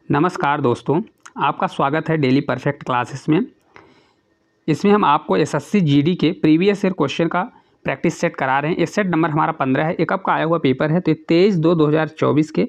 नमस्कार दोस्तों, आपका स्वागत है डेली परफेक्ट क्लासेस में। इसमें हम आपको एसएससी जीडी के प्रीवियस ईयर क्वेश्चन का प्रैक्टिस सेट करा रहे हैं। ये सेट नंबर हमारा 15 है। एक आपका आया हुआ पेपर है, तो 23/2/2024 के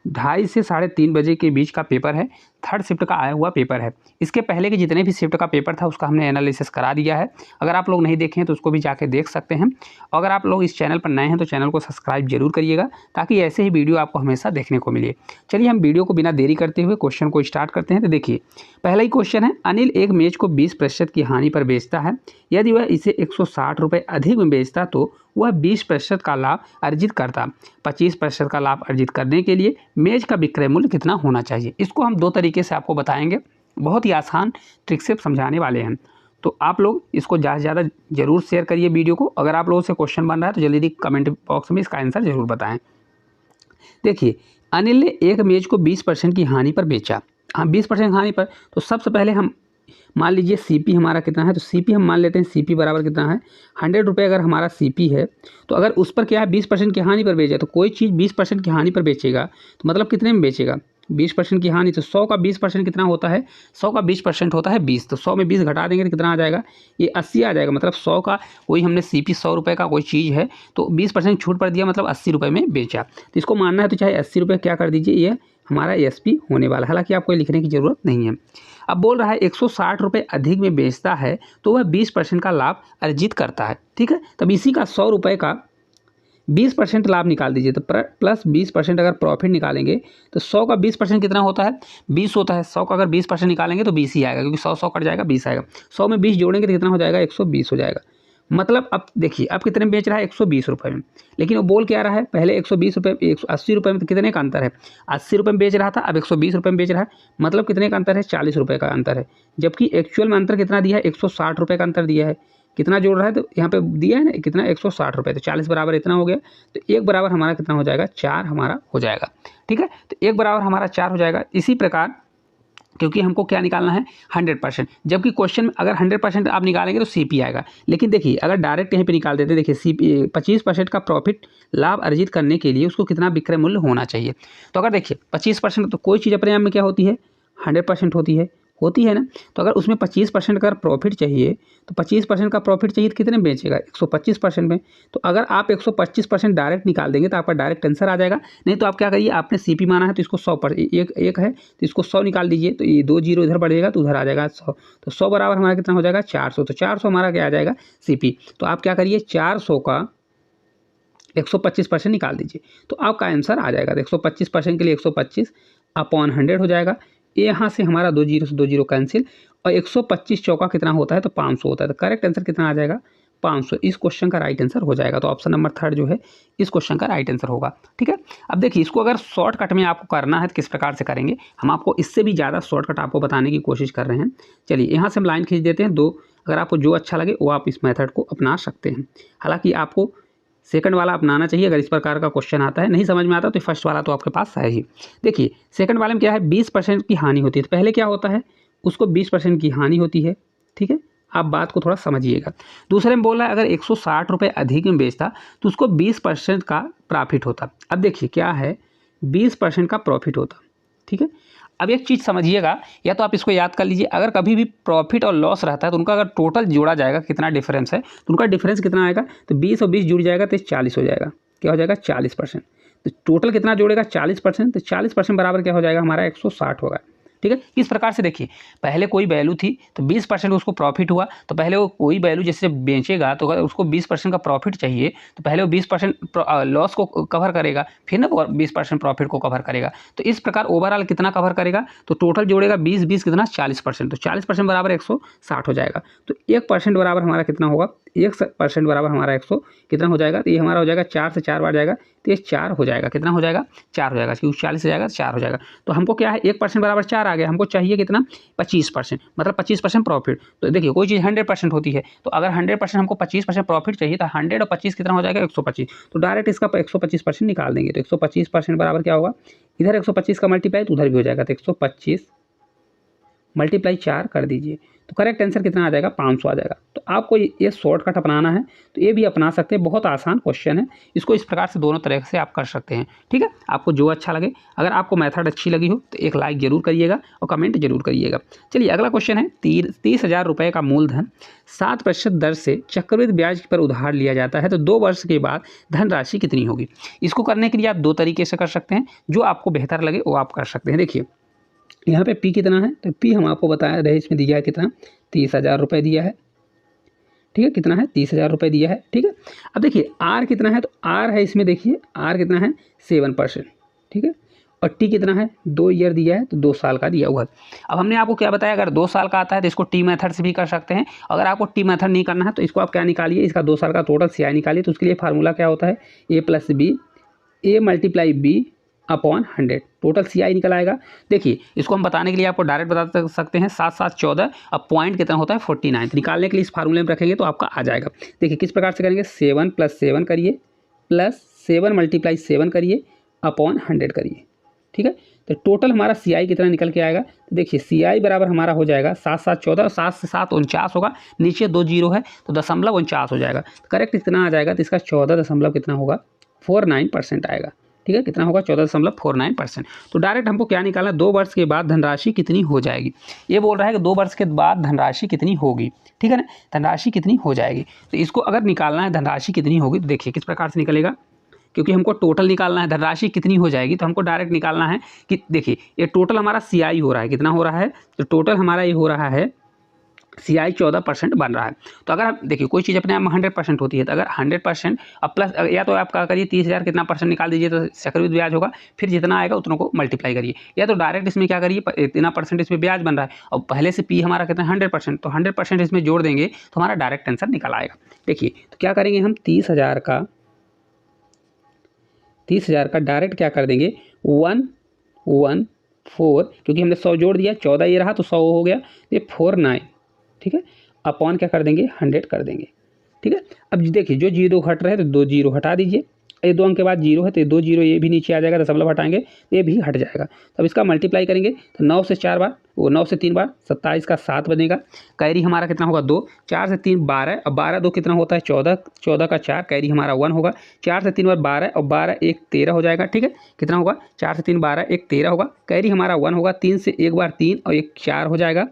2:30 से 3:30 बजे के बीच का पेपर है। थर्ड शिफ्ट का आया हुआ पेपर है। इसके पहले के जितने भी शिफ्ट का पेपर था उसका हमने एनालिसिस करा दिया है। अगर आप लोग नहीं देखे हैं तो उसको भी जाके देख सकते हैं। अगर आप लोग इस चैनल पर नए हैं तो चैनल को सब्सक्राइब जरूर करिएगा, ताकि ऐसे ही वीडियो आपको हमेशा देखने को मिले। चलिए हम वीडियो को बिना देरी करते हुए क्वेश्चन को स्टार्ट करते हैं। तो देखिए, पहला ही क्वेश्चन है, अनिल एक मेज को 20% की हानि पर बेचता है। यदि वह इसे 160 रुपये अधिक में बेचता तो वह 20% का लाभ अर्जित करता। 25% का लाभ अर्जित करने के लिए मेज का विक्रय मूल्य कितना होना चाहिए। इसको हम दो तरीके से आपको बताएंगे, बहुत ही आसान ट्रिक से समझाने वाले हैं। तो आप लोग इसको ज़्यादा से ज़्यादा जरूर शेयर करिए वीडियो को। अगर आप लोगों से क्वेश्चन बन रहा है तो जल्दी कमेंट बॉक्स में इसका आंसर जरूर बताएं। देखिए, अनिल ने एक मेज को 20% की हानि पर बेचा। हाँ, 20% हानि पर, तो सबसे पहले हम मान लीजिए सीपी हमारा कितना है, तो सीपी हम मान लेते हैं सीपी बराबर कितना है 100 रुपये। अगर हमारा सीपी है तो अगर उस पर क्या है 20% की हानि पर बेचा, तो कोई चीज़ 20% की हानि पर बेचेगा तो मतलब कितने में बेचेगा 20% की हानि, तो 100 का 20% कितना होता है, 100 का 20% होता है 20। तो 100 में 20 घटा देंगे तो कितना आ जाएगा, ये 80 आ जाएगा। मतलब 100 का कोई हमने सीपी 100 रुपये का कोई चीज़ है तो 20% छूट पर दिया, मतलब 80 रुपये में बेचा। तो इसको मानना है तो चाहे 80 रुपये क्या कर दीजिए, ये हमारा एसपी होने वाला है। हालांकि आपको लिखने की ज़रूरत नहीं है। अब बोल रहा है 160 रुपये अधिक में बेचता है तो वह 20% का लाभ अर्जित करता है। ठीक है, तब इसी का 100 रुपये का 20% लाभ निकाल दीजिए, तो प्लस 20% अगर प्रॉफिट निकालेंगे तो 100 का 20% कितना होता है 20 होता है। 100 का अगर 20% निकालेंगे तो 20 ही आएगा, क्योंकि 100 कट जाएगा 20 आएगा। 100 में 20 जोड़ेंगे तो कितना हो जाएगा 120 हो जाएगा। मतलब अब देखिए, अब कितने में बेच रहा है 120 रुपये में, लेकिन वो बोल क्या रहा है पहले 120 रुपये 180 रुपये में, तो कितने का अंतर है 80 रुपये में बेच रहा था, अब 120 रुपये में बेच रहा है। मतलब कितने का अंतर है 40 रुपये का अंतर है। जबकि एक्चुअल में अंतर कितना दिया है 160 रुपये का अंतर दिया है। कितना जोड़ रहा है तो यहाँ पे दिया है ना कितना 160 रुपये, तो 40 बराबर इतना हो गया। तो एक बराबर हमारा कितना हो जाएगा 4 हमारा हो जाएगा। ठीक है, तो एक बराबर हमारा 4 हो जाएगा। इसी प्रकार क्योंकि हमको क्या निकालना है 100%, जबकि क्वेश्चन में अगर 100% आप निकालेंगे तो सीपी आएगा। लेकिन देखिए, अगर डायरेक्ट यहीं पे निकाल देते हैं, देखिए सीपी 25% का प्रॉफिट लाभ अर्जित करने के लिए उसको कितना विक्रय मूल्य होना चाहिए। तो अगर देखिए 25%, तो कोई चीज़ अपने आप में क्या होती है 100% होती है ना। तो अगर उसमें 25% का प्रॉफिट चाहिए तो 25% का प्रॉफिट चाहिए तो कितने में बेचेगा 125% में। तो अगर आप 125% डायरेक्ट निकाल देंगे तो आपका डायरेक्ट आंसर आ जाएगा। नहीं तो आप क्या करिए, आपने सीपी माना है तो इसको 100% एक है तो इसको 100 निकाल दीजिए, तो ये 2 जीरो इधर बढ़ेगा तो उधर आ जाएगा 100। तो 100 बराबर हमारा कितना हो जाएगा 400। तो 400 हमारा क्या आ जाएगा सीपी। तो आप क्या करिए 400 का 125% निकाल दीजिए, तो आपका आंसर आ जाएगा। तो 125% के लिए 125/100 हो जाएगा। यहाँ से हमारा 2 जीरो से 2 जीरो कैंसिल, और 125 चौका कितना होता है तो 500 होता है। तो करेक्ट आंसर कितना आ जाएगा 500। इस क्वेश्चन का राइट आंसर हो जाएगा। तो ऑप्शन नंबर 3 जो है इस क्वेश्चन का राइट आंसर होगा। ठीक है, अब देखिए, इसको अगर शॉर्टकट में आपको करना है तो किस प्रकार से करेंगे, हम आपको इससे भी ज़्यादा शॉर्टकट आपको बताने की कोशिश कर रहे हैं। चलिए, यहाँ से हम लाइन खींच देते हैं 2। अगर आपको जो अच्छा लगे वो आप इस मेथड को अपना सकते हैं। हालाँकि आपको सेकंड वाला अपनाना चाहिए अगर इस प्रकार का क्वेश्चन आता है। नहीं समझ में आता तो फर्स्ट वाला तो आपके पास है ही। देखिए, सेकंड वाले में क्या है 20% की हानि होती है। तो पहले क्या होता है, उसको 20% की हानि होती है। ठीक है, आप बात को थोड़ा समझिएगा। दूसरे में बोल रहा है अगर 160 रुपये अधिक में बेचता तो उसको 20% का प्रॉफिट होता। अब देखिए क्या है 20% का प्रॉफिट होता। ठीक है, अब एक चीज़ समझिएगा, या तो आप इसको याद कर लीजिए, अगर कभी भी प्रॉफिट और लॉस रहता है तो उनका अगर टोटल जोड़ा जाएगा कितना डिफरेंस है, तो उनका डिफरेंस कितना आएगा, तो 20 और 20 जुड़ जाएगा तो 40 हो जाएगा। क्या हो जाएगा 40%। तो टोटल कितना जोड़ेगा 40%, तो 40% बराबर क्या हो जाएगा हमारा 160 होगा। ठीक है, इस प्रकार से देखिए, पहले कोई वैल्यू थी तो 20% उसको प्रॉफिट हुआ, तो पहले वो कोई वैल्यू जैसे बेचेगा तो अगर उसको 20% का प्रॉफिट चाहिए तो पहले वो 20% लॉस को कवर करेगा, फिर ना 20% प्रॉफिट को कवर करेगा। तो इस प्रकार ओवरऑल कितना कवर करेगा, तो टोटल जोड़ेगा 20 कितना 40%, तो 40% बराबर 160 हो जाएगा। तो 1% बराबर हमारा कितना होगा, 1% बराबर हमारा 100 कितना हो जाएगा, तो ये हमारा हो जाएगा 4 से 4 बार जाएगा तो ये 4 हो जाएगा। कितना हो जाएगा 4 हो जाएगा, क्योंकि 40 हो जाएगा 4 हो जाएगा। तो हमको क्या है 1% बराबर 4 आ गया, हमको चाहिए कितना 25%, मतलब 25% प्रॉफिट। तो देखिए, कोई चीज़ 100% होती है, तो अगर 100% हमको 25% प्रॉफिट चाहिए तो 100 और 25 कितना हो जाएगा 125। तो डायरेक्ट इसका 125% निकाल देंगे। तो 125% बराबर क्या होगा, इधर 125 का मल्टीप्लाई तो उधर भी हो जाएगा, तो 125 × 4 कर दीजिए। तो करेक्ट आंसर कितना आ जाएगा, 500 आ जाएगा। तो आपको ये शॉर्टकट अपनाना है तो ये भी अपना सकते हैं, बहुत आसान क्वेश्चन है। इसको इस प्रकार से दोनों तरह से आप कर सकते हैं, ठीक है। आपको जो अच्छा लगे, अगर आपको मेथड अच्छी लगी हो तो एक लाइक जरूर करिएगा और कमेंट जरूर करिएगा। चलिए अगला क्वेश्चन है, 30,000 रुपये का मूलधन 7% दर से चक्रवृद्धि ब्याज पर उधार लिया जाता है तो 2 वर्ष के बाद धनराशि कितनी होगी। इसको करने के लिए आप 2 तरीके से कर सकते हैं, जो आपको बेहतर लगे वो आप कर सकते हैं। देखिए यहाँ पे पी कितना है, तो पी हम आपको बताया रहे, इसमें दिया है कितना, 30,000 रुपये दिया है, ठीक है। कितना है, 30,000 रुपये दिया है, ठीक है। अब देखिए आर कितना है, तो आर है इसमें, देखिए आर कितना है 7%, ठीक है। और टी कितना है, 2 ईयर दिया है, तो 2 साल का दिया हुआ है। अब हमने आपको क्या बताया, अगर 2 साल का आता है तो इसको टी मेथड से भी कर सकते हैं। अगर आपको टी मेथड नहीं करना है तो इसको आप क्या निकालिए, इसका 2 साल का टोटल CI निकालिए। तो उसके लिए फार्मूला क्या होता है, A + B, A × B upon 100, total CI निकल आएगा। देखिए इसको हम बताने के लिए आपको डायरेक्ट बता सकते हैं, 7 7 14, अब पॉइंट कितना होता है 49, निकालने के लिए इस फार्मूले में रखेंगे तो आपका आ जाएगा। देखिए किस प्रकार से करेंगे, 7 + 7 करिए, प्लस 7 × 7 करिए, अपॉन 100 करिए, ठीक है। तो टोटल हमारा CI कितना निकल के आएगा, तो देखिए CI बराबर हमारा हो जाएगा 7 7 14, 7 से 7 49 होगा, नीचे 2 जीरो है तो 0.49 हो जाएगा। तो करेक्ट कितना आ जाएगा, तो इसका 14 कितना होगा, 49% आएगा, ठीक है। कितना होगा, 14.49%। तो डायरेक्ट हमको क्या निकालना, 2 वर्ष के बाद धनराशि कितनी हो जाएगी। ये बोल रहा है कि 2 वर्ष के बाद धनराशि कितनी होगी, ठीक है ना, धनराशि कितनी हो जाएगी। तो इसको अगर निकालना है धनराशि कितनी होगी, तो देखिए किस प्रकार से निकलेगा, क्योंकि हमको टोटल निकालना है, धनराशि कितनी हो जाएगी तो हमको डायरेक्ट निकालना है कि देखिए ये टोटल हमारा CI हो रहा है, कितना हो रहा है, तो टोटल हमारा ये हो रहा है CI 14% बन रहा है। तो अगर आप देखिए कोई चीज़ अपने आप में 100% होती है, तो अगर 100% अब प्लस या तो आप क्या करिए 30,000 कितना % निकाल दीजिए तो चक्रवृद्धि ब्याज होगा, फिर जितना आएगा उतनों को मल्टीप्लाई करिए, या तो डायरेक्ट इसमें क्या करिए, इतना % इसमें ब्याज बन रहा है और पहले से पी हमारा कितना 100%, तो 100% इसमें जोड़ देंगे तो हमारा डायरेक्ट आंसर निकल आएगा। देखिए तो क्या करेंगे हम, 30,000 का डायरेक्ट क्या कर देंगे, 114, क्योंकि हमने 100 जोड़ दिया, 14 ये रहा तो 100 हो गया, ये 49, ठीक है, अपॉन क्या कर देंगे, 100 कर देंगे, ठीक है। अब देखिए जो जीरो घट रहे हैं तो 2 जीरो हटा दीजिए, ये 2 अंक के बाद जीरो है तो ये 2 जीरो ये भी नीचे आ जाएगा, दशमलव हटाएंगे तो ये भी हट जाएगा। तो अब इसका मल्टीप्लाई करेंगे तो 9 से 4 बार, वो 9 से 3 बार 27 का 7 बनेगा, कैरी हमारा कितना होगा 2, 4 से 3 12, अब 12 2 कितना होता है 14, 14 का 4, कैरी हमारा 1 होगा, 4 से 3 बार 12 और 12 1 13 हो जाएगा, ठीक है। कितना होगा, 4 से 3 12 1 13 होगा, कैरी हमारा 1 होगा, 3 से 1 बार 3 और 1 4 हो जाएगा,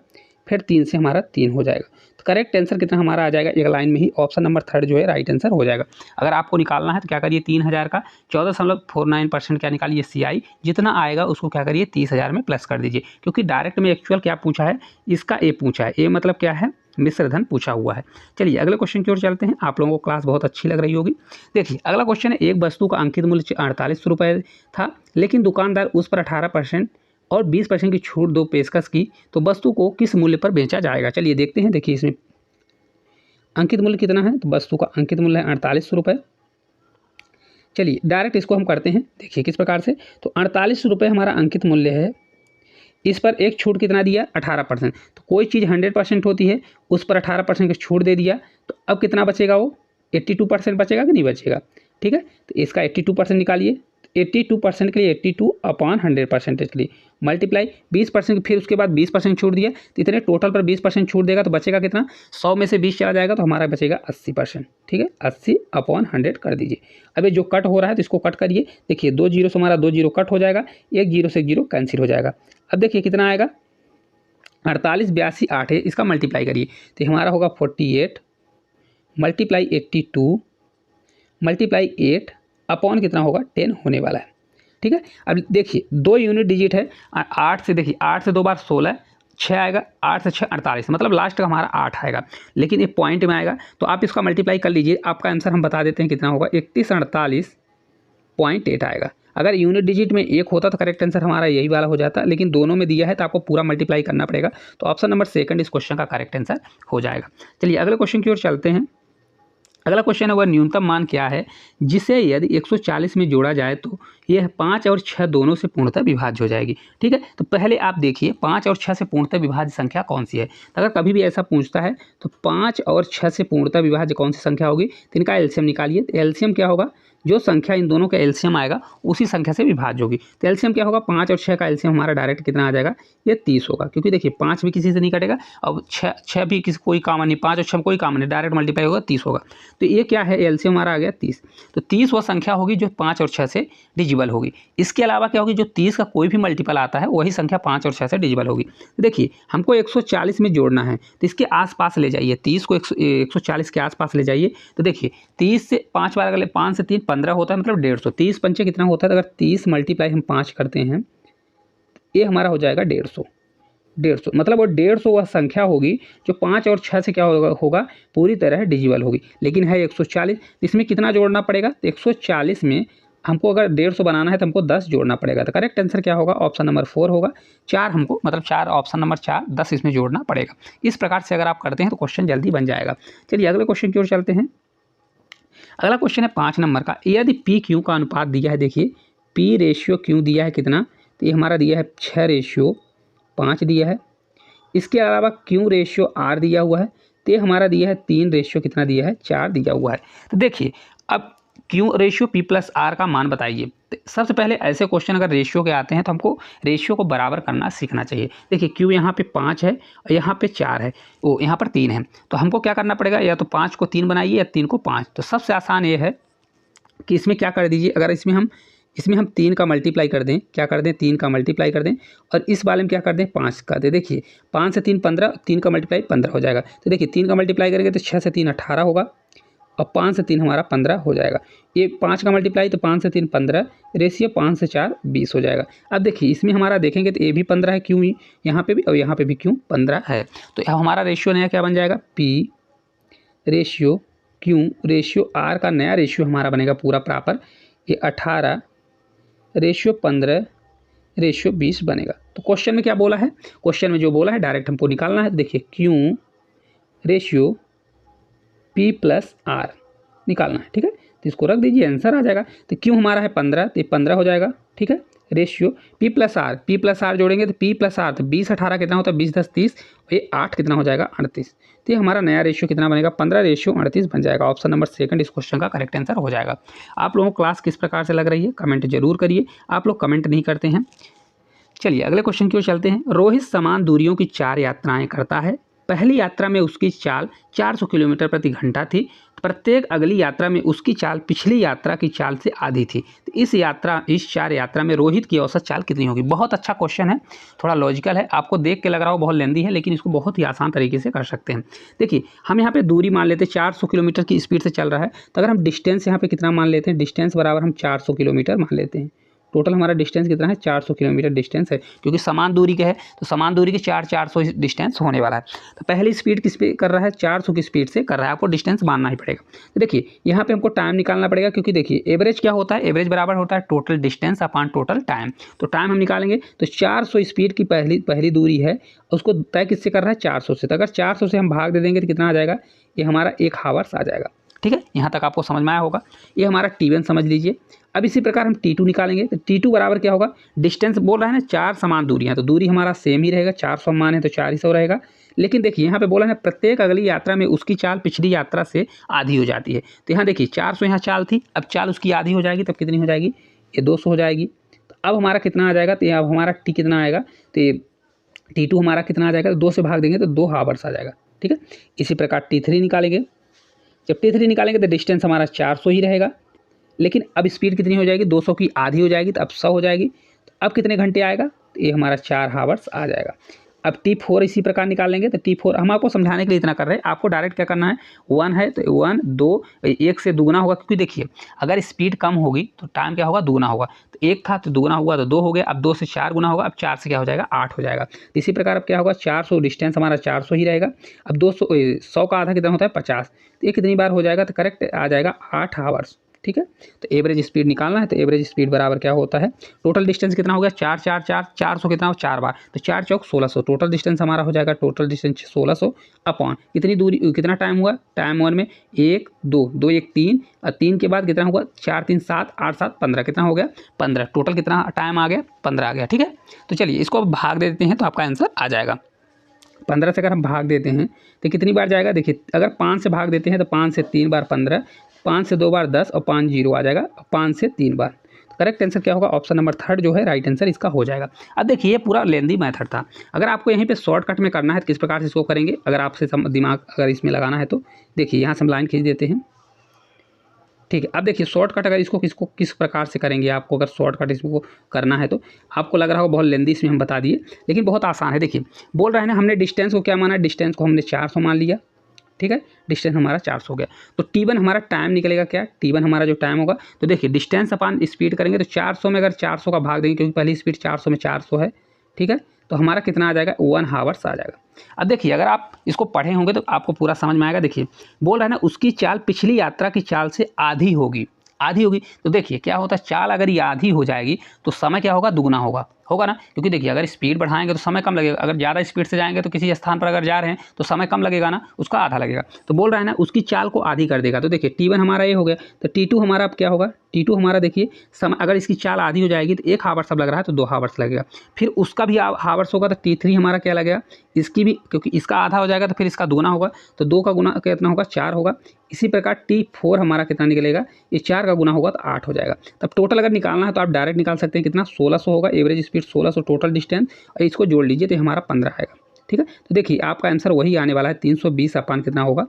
फिर 3 से हमारा 3 हो जाएगा। तो करेक्ट आंसर कितना हमारा आ जाएगा, एक लाइन में ही ऑप्शन नंबर 3 जो है राइट आंसर हो जाएगा। अगर आपको निकालना है तो क्या करिए, 3,000 का 14.49% क्या निकालिए CI, जितना आएगा उसको क्या करिए 30,000 में प्लस कर दीजिए, क्योंकि डायरेक्ट में एक्चुअल क्या पूछा है, इसका ए पूछा है, ए मतलब क्या है, मिश्र धन पूछा हुआ है। चलिए अगले क्वेश्चन की ओर चलते हैं, आप लोगों को क्लास बहुत अच्छी लग रही होगी। देखिए अगला क्वेश्चन है, एक वस्तु का अंकित मूल्य 48 रुपये था, लेकिन दुकानदार उस पर 18% और 20% की छूट दो पेशकश की, तो वस्तु को किस मूल्य पर बेचा जाएगा। चलिए देखते हैं। देखिए इसमें अंकित मूल्य कितना है, तो वस्तु का अंकित मूल्य है 48 रुपये। चलिए डायरेक्ट इसको हम करते हैं, देखिए किस प्रकार से, तो 48 रुपये हमारा अंकित मूल्य है, इस पर एक छूट कितना दिया 18%, तो कोई चीज़ 100% होती है उस पर 18% की छूट दे दिया, तो अब कितना बचेगा, वो 82% बचेगा कि नहीं बचेगा, ठीक है। तो इसका 82% निकालिए, 82% के लिए 82/100% के लिए मल्टीप्लाई 20%, फिर उसके बाद 20% छूट दिया, तो इतने टोटल पर 20% छूट देगा तो बचेगा कितना, 100 में से 20 चला जाएगा तो हमारा बचेगा 80%, ठीक है। 80/100 कर दीजिए। अब ये जो कट हो रहा है तो इसको कट करिए, देखिए 2 जीरो से हमारा 2 जीरो कट हो जाएगा, 1 जीरो से 1 जीरो कैंसिल हो जाएगा। अब देखिए कितना आएगा, 48 82 8 है, इसका मल्टीप्लाई करिए तो हमारा होगा 48 मल्टीप्लाई 82 मल्टीप्लाई 8 अपॉन कितना होगा 10 होने वाला है, ठीक है। अब देखिए 2 यूनिट डिजिट है, 8 से देखिए 8 से 2 बार 16, 6 आएगा, 8 से 6 48, मतलब लास्ट का हमारा 8 आएगा, लेकिन ये पॉइंट में आएगा तो आप इसका मल्टीप्लाई कर लीजिए, आपका आंसर हम बता देते हैं कितना होगा, 3148.8 आएगा। अगर यूनिट डिजिट में 1 होता तो करेक्ट आंसर हमारा यही वाला हो जाता, लेकिन दोनों में दिया है तो आपको पूरा मल्टीप्लाई करना पड़ेगा, तो ऑप्शन नंबर 2 इस क्वेश्चन का करेक्ट आंसर हो जाएगा। चलिए अगले क्वेश्चन की ओर चलते हैं। अगला क्वेश्चन है, वह न्यूनतम मान क्या है जिसे यदि 140 में जोड़ा जाए तो ये 5 और 6 दोनों से पूर्णतः विभाज्य हो जाएगी। ठीक है, तो पहले आप देखिए 5 और 6 से पूर्णतः विभाज्य संख्या कौन सी है। तो अगर कभी भी ऐसा पूछता है तो 5 और 6 से पूर्णतः विभाज्य कौन सी संख्या होगी, तो इनका एलसीएम निकालिए। तो एलसीएम क्या होगा, जो संख्या इन दोनों का एलसीएम आएगा उसी संख्या से विभाज्य होगी। तो एलसीएम क्या होगा, 5 और 6 का एलसीएम हमारा डायरेक्ट कितना आ जाएगा, ये 30 होगा। क्योंकि देखिए 5 भी किसी से नहीं कटेगा और 6 भी किसी कोई कॉमन नहीं, 5 और 6 में कोई कॉमन नहीं, डायरेक्ट मल्टीप्लाई होगा 30 होगा। तो ये क्या है, एलसीएम हमारा आ गया 30। तो 30 वो संख्या होगी जो 5 और 6 से डिजिबल होगी। इसके अलावा क्या होगी, जो 30 का कोई भी मल्टीपल आता है वही संख्या 5 और 6 से डिजिबल होगी। तो देखिए हमको 140 में जोड़ना है, तो इसके आसपास ले जाइए, 30 को 140 के आसपास ले जाइए। तो देखिए 30 से 5 बार अगर 5 से 3 15 होता है, मतलब 150। 30 पंचे कितना होता है, तो अगर 30 मल्टीप्लाई हम 5 करते हैं, ये हमारा हो जाएगा 150। मतलब वो 150 वह संख्या होगी जो 5 और 6 से क्या होगा पूरी तरह डिजिबल होगी। लेकिन है 140, इसमें कितना जोड़ना पड़ेगा, तो 140 में हमको अगर 150 बनाना है तो हमको 10 जोड़ना पड़ेगा। तो करेक्ट आंसर क्या होगा, ऑप्शन नंबर 4 होगा। 4 हमको मतलब 4, ऑप्शन नंबर 4, 10 इसमें जोड़ना पड़ेगा। इस प्रकार से अगर आप करते हैं तो क्वेश्चन जल्दी बन जाएगा। चलिए अगले क्वेश्चन की ओर चलते हैं। अगला क्वेश्चन है 5 नंबर का। यदि पी क्यू का अनुपात दिया है, देखिए पी रेशियो क्यू दिया है कितना, तो ये हमारा दिया है 6:5 दिया है। इसके अलावा क्यू रेशियो आर दिया हुआ है, तो ये हमारा दिया है 3 रेशियो कितना दिया है, 4 दिया हुआ है। तो देखिए अब Q ratio P plus R का मान बताइए। तो सबसे पहले ऐसे क्वेश्चन अगर रेशियो के आते हैं तो हमको रेशियो को बराबर करना सीखना चाहिए। देखिए क्यू यहाँ पे 5 है और यहाँ पे 4 है, वो यहाँ पर 3 है। तो हमको क्या करना पड़ेगा, या तो 5 को 3 बनाइए या 3 को 5। तो सबसे आसान ये है कि इसमें क्या कर दीजिए, अगर इसमें हम 3 का मल्टीप्लाई कर दें, क्या कर दें 3 का मल्टीप्लाई कर दें, और इस वाले में क्या कर दें 5 कर दें। देखिए 5 से 3 15, 3 का मल्टीप्लाई 15 हो जाएगा। तो देखिए 3 का मल्टीप्लाई करेंगे तो 6 से 3 18 होगा और 5 से 3 हमारा 15 हो जाएगा। ये 5 का मल्टीप्लाई तो 5 से 3 15, रेशियो 5 से 4 20 हो जाएगा। अब देखिए इसमें हमारा देखेंगे तो ये भी 15 है, क्यों ही यहाँ पे भी और यहाँ पे भी क्यों 15 है। तो हमारा रेशियो नया क्या बन जाएगा, P ratio Q ratio R का नया रेशियो हमारा बनेगा पूरा प्रॉपर, ये 18 रेशियो 15 रेशियो 20 बनेगा। तो क्वेश्चन में क्या बोला है, क्वेश्चन में जो बोला है डायरेक्ट हमको निकालना है। देखिए Q ratio P plus R निकालना है। ठीक है, तो इसको रख दीजिए, आंसर आ जाएगा। तो क्यू हमारा है 15, तो ये 15 हो जाएगा। ठीक है, रेशियो पी प्लस आर जोड़ेंगे तो पी प्लस आर, तो 20 18 कितना होता है, 20 10 30, ये 8 कितना हो जाएगा 38। तो ये हमारा नया रेशियो कितना बनेगा, 15 रेशियो 38 बन जाएगा। ऑप्शन नंबर 2 इस क्वेश्चन का करेक्ट आंसर हो जाएगा। आप लोगों को क्लास किस प्रकार से लग रही है कमेंट जरूर करिए, आप लोग कमेंट नहीं करते हैं। चलिए अगले क्वेश्चन की ओर चलते हैं। रोहित समान दूरियों की 4 यात्राएं करता है। पहली यात्रा में उसकी चाल 400 किलोमीटर प्रति घंटा थी। प्रत्येक अगली यात्रा में उसकी चाल पिछली यात्रा की चाल से आधी थी। तो इस 4 यात्रा में रोहित की औसत चाल कितनी होगी। बहुत अच्छा क्वेश्चन है, थोड़ा लॉजिकल है, आपको देख के लग रहा हो बहुत लेंदी है, लेकिन इसको बहुत ही आसान तरीके से कर सकते हैं। देखिए हम यहाँ पे दूरी मान लेते हैं 400 किलोमीटर की स्पीड से चल रहा है। तो अगर हम डिस्टेंस यहाँ पे कितना मान लेते हैं, डिस्टेंस बराबर हम 400 किलोमीटर मान लेते हैं। टोटल हमारा डिस्टेंस कितना है, 400 किलोमीटर डिस्टेंस है, क्योंकि समान दूरी के है तो समान दूरी के 400 डिस्टेंस होने वाला है। तो पहली स्पीड किस पे कर रहा है, 400 की स्पीड से कर रहा है, आपको डिस्टेंस मानना ही पड़ेगा। तो देखिए यहाँ पे हमको टाइम निकालना पड़ेगा, क्योंकि देखिए एवरेज क्या होता है, एवरेज बराबर होता है total distance upon total time. तो टाइम हम निकालेंगे तो 400 स्पीड की पहली दूरी है, उसको तय किससे कर रहा है, 400 से। तो अगर 400 से हम भाग दे देंगे तो कितना आ जाएगा, ये हमारा 1 हावर्स आ जाएगा। ठीक है, यहाँ तक आपको समझ में आया होगा। ये हमारा T1 समझ लीजिए। अब इसी प्रकार हम T2 निकालेंगे तो T2 बराबर क्या होगा, डिस्टेंस बोल रहा है ना 4 समान दूरियां, तो दूरी हमारा सेम ही रहेगा, 400 मान है तो 400 रहेगा। लेकिन देखिए यहाँ पे बोला है प्रत्येक अगली यात्रा में उसकी चाल पिछली यात्रा से आधी हो जाती है। तो यहाँ देखिए 400 यहाँ चाल थी, अब चाल उसकी आधी हो जाएगी, तब कितनी हो जाएगी, ये 200 हो जाएगी। तो अब हमारा कितना आ जाएगा, तो अब हमारा T कितना आएगा, तो T2 हमारा कितना आ जाएगा, तो 2 से भाग देंगे तो 2 हावर्स आ जाएगा। ठीक है, इसी प्रकार T3 निकालेंगे। जब T3 निकालेंगे तो डिस्टेंस हमारा 400 ही रहेगा, लेकिन अब स्पीड कितनी हो जाएगी, 200 की आधी हो जाएगी, तो अब 100 हो जाएगी। तो अब कितने घंटे आएगा, तो ये हमारा 4 हावर्स आ जाएगा। अब T4 इसी प्रकार निकालेंगे तो T4 हम आपको समझाने के लिए इतना कर रहे हैं, आपको डायरेक्ट क्या करना है, 1 है तो 1 2 1 से दुगना होगा, क्योंकि देखिए अगर स्पीड कम होगी तो टाइम क्या होगा, दुगना होगा। तो 1 था तो दुगना हुआ तो 2 हो गया, अब 2 से 4 गुना होगा, अब 4 से क्या हो जाएगा, 8 हो जाएगा। इसी प्रकार अब क्या होगा, 400 डिस्टेंस हमारा 400 ही रहेगा। अब 100 का आधा कितना होता है, 50। तो ये कितनी बार हो जाएगा, तो करेक्ट आ जाएगा 8 हावर्स। ठीक है। तो एवरेज स्पीड निकालना है, तो एवरेज स्पीड बराबर क्या होता है, टोटल डिस्टेंस कितना हो गया 4 4 4 400 कितना हो 4 बार, तो 4 चौक 1600, टोटल डिस्टेंस हमारा हो जाएगा, टोटल डिस्टेंस 1600 अपॉन कितनी दूरी, कितना टाइम हुआ, टाइम 1 में 1 2 2 1 3 और 3 के बाद कितना हुआ 4 3 7 8 7 15, कितना हो गया 15, टोटल कितना टाइम आ गया 15 आ गया। ठीक है, तो चलिए इसको अब भाग दे देते हैं तो आपका आंसर आ जाएगा। 15 से अगर हम भाग देते हैं तो कितनी बार जाएगा, देखिए अगर 5 से भाग देते हैं तो 5 से 3 बार 15, 5 से 2 बार 10 और 5 0 आ जाएगा, 5 से 3 बार। तो करेक्ट आंसर क्या होगा, ऑप्शन नंबर 3 जो है राइट आंसर इसका हो जाएगा। अब देखिए ये पूरा लेंदी मेथड था, अगर आपको यहीं पे शॉर्टकट में करना है तो किस प्रकार से इसको करेंगे, अगर आपसे दिमाग अगर इसमें लगाना है तो देखिए यहाँ से हम लाइन खींच देते हैं। ठीक है, अब देखिए शॉर्टकट अगर इसको किस प्रकार से करेंगे, आपको अगर शॉर्टकट इसको करना है तो आपको लग रहा होगा बहुत लेंदी, इसमें हम बता दिए, लेकिन बहुत आसान है। देखिए बोल रहे हैं ना, हमने डिस्टेंस को क्या माना, डिस्टेंस को हमने 400 मान लिया। ठीक है, डिस्टेंस हमारा 400 हो गया, तो T1 हमारा टाइम निकलेगा क्या, T1 हमारा जो टाइम होगा, तो देखिए डिस्टेंस अपन स्पीड करेंगे तो 400 में अगर 400 का भाग देंगे, क्योंकि पहली स्पीड 400 में 400 है। ठीक है, तो हमारा कितना आ जाएगा 1 हावर्स आ जाएगा। अब देखिए अगर आप इसको पढ़े होंगे तो आपको पूरा समझ में आएगा। देखिए बोल रहा है ना, उसकी चाल पिछली यात्रा की चाल से आधी होगी, आधी होगी, तो देखिए क्या होता है, चाल अगर ये आधी हो जाएगी तो समय क्या होगा, दुगना होगा ना, क्योंकि देखिए अगर स्पीड बढ़ाएंगे तो समय कम लगेगा, अगर ज़्यादा स्पीड से जाएंगे तो किसी स्थान पर अगर जा रहे हैं तो समय कम लगेगा ना, उसका आधा लगेगा। तो बोल रहा है ना उसकी चाल को आधी कर देगा, तो देखिए T1 हमारा ये हो गया, तो T2 हमारा अब क्या होगा, T2 हमारा देखिए समय अगर इसकी चाल आधी हो जाएगी तो 1 हावर्स अब लग रहा है तो 2 हावर्स लगेगा, फिर उसका भी हावर्स होगा तो T3 हमारा क्या लगेगा, इसकी भी, क्योंकि इसका आधा हो जाएगा तो फिर इसका दुगना होगा, तो 2 का गुना कितना होगा 4 होगा। इसी प्रकार T4 हमारा कितना निकलेगा, ये 4 का गुना होगा तो 8 हो जाएगा। तब टोटल अगर निकालना है तो आप डायरेक्ट निकाल सकते हैं, कितना 1600 होगा, एवरेज स्पीड 1600, टोटल डिस्टेंस, और इसको जोड़ लीजिए तो हमारा 15 आएगा। ठीक है, तो देखिए आपका आंसर वही आने वाला है, 320 अपन कितना होगा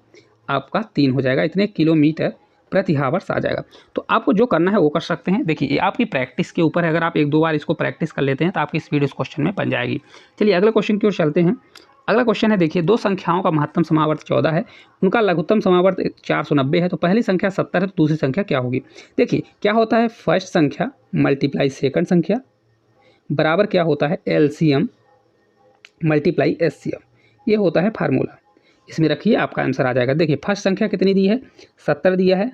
आपका 3 हो जाएगा, इतने किलोमीटर प्रति हावर्स आ जाएगा। तो आपको जो करना है वो कर सकते हैं। देखिए ये आपकी प्रैक्टिस के ऊपर है, अगर आप 1-2 बार इसको प्रैक्टिस कर लेते हैं तो आपकी स्पीड इस क्वेश्चन में बन जाएगी। चलिए अगले क्वेश्चन की ओर चलते हैं। अगला क्वेश्चन है, देखिए दो संख्याओं का महत्तम समावर्त 14 है, उनका लघुत्तम समावर्त 490 है, तो पहली संख्या 70 है तो दूसरी संख्या क्या होगी। देखिए क्या होता है, फर्स्ट संख्या मल्टीप्लाई सेकंड संख्या बराबर क्या होता है, LCM मल्टीप्लाई SCM, ये होता है फार्मूला, इसमें रखिए आपका आंसर आ जाएगा। देखिए फर्स्ट संख्या कितनी दी है, 70 दिया है,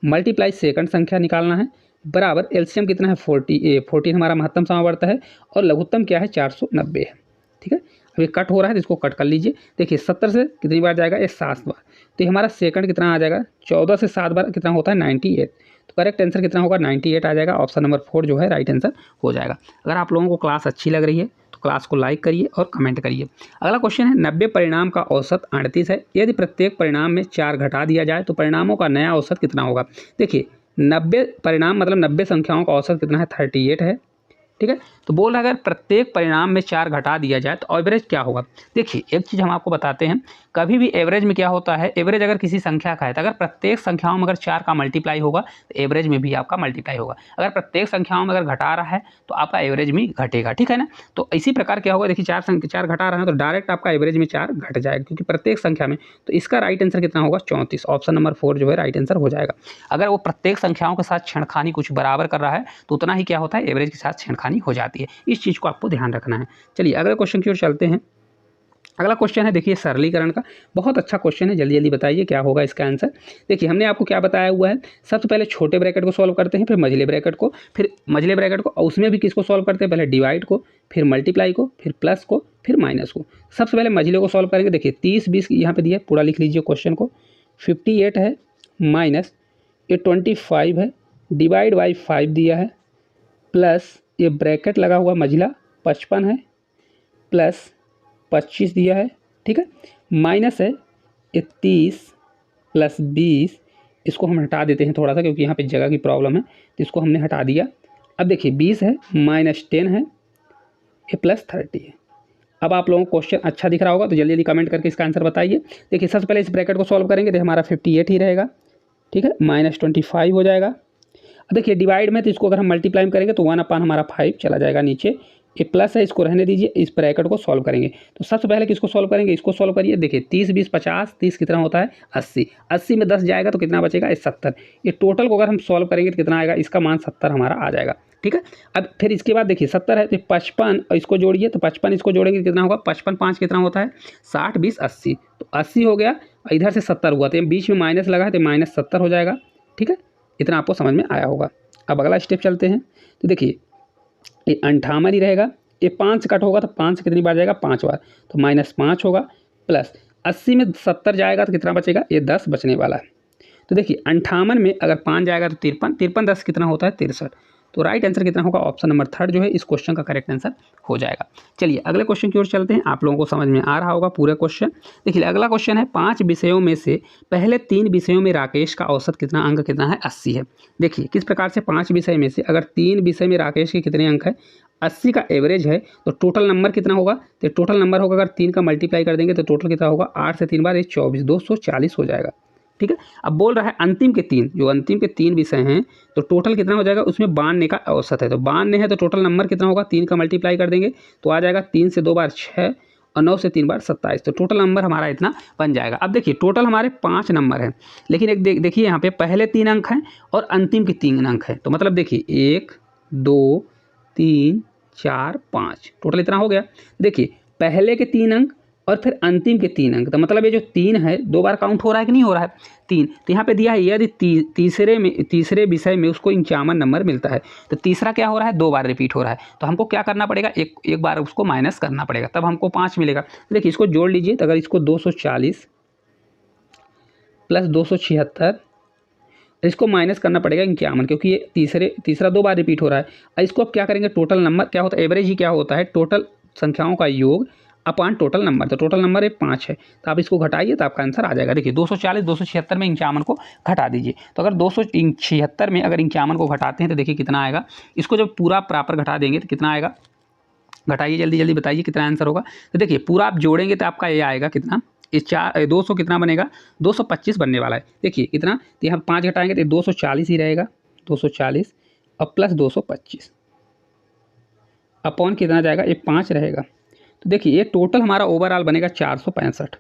मल्टीप्लाई सेकंड संख्या निकालना है, बराबर LCM कितना है 14 हमारा महत्तम समावर्त है, और लघुत्तम क्या है 490 है। ठीक है, अब ये कट हो रहा है तो इसको कट कर लीजिए। देखिए 70 से कितनी बार जाएगा, ये 7 बार, तो ये हमारा सेकंड कितना आ जाएगा, 14 से 7 बार कितना होता है 98, तो करेक्ट आंसर कितना होगा 98 आ जाएगा, ऑप्शन नंबर 4 जो है राइट आंसर हो जाएगा। अगर आप लोगों को क्लास अच्छी लग रही है तो क्लास को लाइक करिए और कमेंट करिए। अगला क्वेश्चन है, 90 परिणाम का औसत 38 है, यदि प्रत्येक परिणाम में 4 घटा दिया जाए तो परिणामों का नया औसत कितना होगा। देखिए 90 परिणाम मतलब 90 संख्याओं का औसत कितना है 38 है। ठीक है, तो बोल रहा है अगर प्रत्येक परिणाम में 4 घटा दिया जाए तो एवरेज क्या होगा। देखिए एक चीज़ हम आपको बताते हैं, कभी भी एवरेज में क्या होता है, एवरेज अगर किसी संख्या का है तो अगर प्रत्येक संख्याओं में अगर 4 का मल्टीप्लाई होगा तो एवरेज में भी आपका मल्टीप्लाई होगा, अगर प्रत्येक संख्याओं में अगर घटा रहा है तो आपका एवरेज में घटेगा। ठीक है ना, तो इसी प्रकार क्या होगा, देखिए 4 घटा रहा है तो डायरेक्ट आपका एवरेज में 4 घट जाएगा, क्योंकि प्रत्येक संख्या में, तो इसका राइट आंसर कितना होगा 34, ऑप्शन नंबर 4 जो है राइट आंसर हो जाएगा। अगर वो प्रत्येक संख्याओं के साथ छेड़खानी कुछ बराबर कर रहा है तो उतना ही क्या होता है, एवरेज के साथ छेड़खानी हो जाती है, इस चीज़ को आपको ध्यान रखना है। चलिए अगले क्वेश्चन की ओर चलते हैं। अगला क्वेश्चन है, देखिए सरलीकरण का, बहुत अच्छा क्वेश्चन है, जल्दी जल्दी बताइए क्या होगा इसका आंसर। देखिए हमने आपको क्या बताया हुआ है, सबसे पहले छोटे ब्रैकेट को सॉल्व करते हैं, फिर मझले ब्रैकेट को, और उसमें भी किसको सॉल्व करते हैं, पहले डिवाइड को, फिर मल्टीप्लाई को, फिर प्लस को, फिर माइनस को। सबसे पहले मझले को सॉल्व करेंगे। देखिए 30 20 यहाँ पे दिया है, पूरा लिख लीजिए क्वेश्चन को, 58 है माइनस ये 25 है, डिवाइड बाई 5 दिया है, प्लस ये ब्रैकेट लगा हुआ मझला 55 है, प्लस 25 दिया है। ठीक है, माइनस है ये 30 प्लस 20, इसको हम हटा देते हैं थोड़ा सा क्योंकि यहाँ पे जगह की प्रॉब्लम है, तो इसको हमने हटा दिया। अब देखिए 20 है माइनस 10 है, ये प्लस 30 है। अब आप लोगों को क्वेश्चन अच्छा दिख रहा होगा तो जल्दी जल्दी कमेंट करके इसका आंसर बताइए। देखिए सबसे पहले इस ब्रैकेट को सॉल्व करेंगे तो हमारा 58 ही रहेगा। ठीक है, माइनस 25 हो जाएगा। अब देखिए डिवाइड में तो इसको अगर हम मल्टीप्लाई करेंगे तो 1/, हमारा 5 चला जाएगा नीचे, ये प्लस है इसको रहने दीजिए, इस ब्रैकेट को सॉल्व करेंगे। तो सबसे पहले किसको सॉल्व करेंगे, इसको सॉल्व करिए। देखिए 30 20 50, 30 कितना होता है 80, 80 में 10 जाएगा तो कितना बचेगा 70। ये टोटल को अगर हम सॉल्व करेंगे तो कितना आएगा, इसका मान 70 हमारा आ जाएगा। ठीक है, अब फिर इसके बाद देखिए 70 है तो 55 और इसको जोड़िए, तो 55 इसको जोड़ेंगे कितना होगा, 55 5 कितना होता है 60 20 80, तो 80 हो गया, इधर से 70 हुआ तो बीच में माइनस लगा है तो माइनस 70 हो जाएगा। ठीक है, इतना आपको समझ में आया होगा। अब अगला स्टेप चलते हैं। तो देखिए ये 58 ही रहेगा, ये 5 से कट होगा तो 5 से कितनी बार जाएगा, 5 बार, तो -5 होगा, प्लस 80 में 70 जाएगा तो कितना बचेगा, ये 10 बचने वाला है। तो देखिए 58 में अगर 5 जाएगा तो 53, 53 10 कितना होता है, 63। तो राइट आंसर कितना होगा, ऑप्शन नंबर 3 जो है इस क्वेश्चन का करेक्ट आंसर हो जाएगा। चलिए अगले क्वेश्चन की ओर चलते हैं। आप लोगों को समझ में आ रहा होगा पूरा क्वेश्चन। देखिए अगला क्वेश्चन है, 5 विषयों में से पहले 3 विषयों में राकेश का औसत कितना अंक कितना है, 80 है। देखिए किस प्रकार से 5 विषय में से अगर 3 विषय में राकेश के कितने अंक है, 80 का एवरेज है, तो टोटल नंबर कितना होगा, तो टोटल नंबर होगा अगर 3 का मल्टीप्लाई कर देंगे तो टोटल कितना होगा, 8 से 3 बार ये 24, 240 हो जाएगा। ठीक है, अब बोल रहा है अंतिम के 3, जो अंतिम के 3 विषय हैं तो टोटल कितना हो जाएगा, उसमें 92 का औसत है, तो 92 है तो टोटल नंबर कितना होगा, 3 का मल्टीप्लाई कर देंगे तो आ जाएगा 3 से 2 बार 6 और 9 से 3 बार 27, तो टोटल नंबर हमारा इतना बन जाएगा। अब देखिए टोटल हमारे 5 नंबर हैं, लेकिन एक देखिए यहाँ पे पहले 3 अंक हैं और अंतिम के 3 अंक हैं, तो मतलब देखिए 1 2 3 4 5 टोटल इतना हो गया। देखिए पहले के 3 अंक और फिर अंतिम के 3 अंक, तो मतलब ये जो 3 है 2 बार काउंट हो रहा है कि नहीं हो रहा है, 3, तो यहाँ पे दिया है यदि तीसरे विषय में उसको 51 नंबर मिलता है, तो तीसरा क्या हो रहा है, 2 बार रिपीट हो रहा है, तो हमको क्या करना पड़ेगा, एक बार उसको माइनस करना पड़ेगा, तब हमको 5 मिलेगा। देखिए इसको जोड़ लीजिए, तो अगर इसको 240 प्लस 276, इसको माइनस करना पड़ेगा 51, क्योंकि ये तीसरा 2 बार रिपीट हो रहा है। और इसको अब क्या करेंगे, टोटल नंबर क्या होता है, एवरेज ही क्या होता है, टोटल संख्याओं का योग अपान टोटल नंबर, तो टोटल नंबर ये 5 है, तो आप इसको घटाइए तो आपका आंसर आ जाएगा। देखिए 240 276 में 51 को घटा दीजिए, तो अगर 276 में अगर 51 को घटाते हैं तो देखिए कितना आएगा, इसको जब पूरा प्रॉपर घटा देंगे तो कितना आएगा, घटाइए जल्दी जल्दी बताइए कितना आंसर होगा। तो देखिए पूरा आप जोड़ेंगे तो आपका ये आएगा कितना, इस 200 कितना बनेगा, 225 बनने वाला है। देखिए कितना, तो यहाँ 5 घटाएंगे तो 240 ही रहेगा, 240 और प्लस 225 अपॉन कितना जाएगा, ये 5 रहेगा। तो देखिए ये टोटल हमारा ओवरऑल बनेगा 465,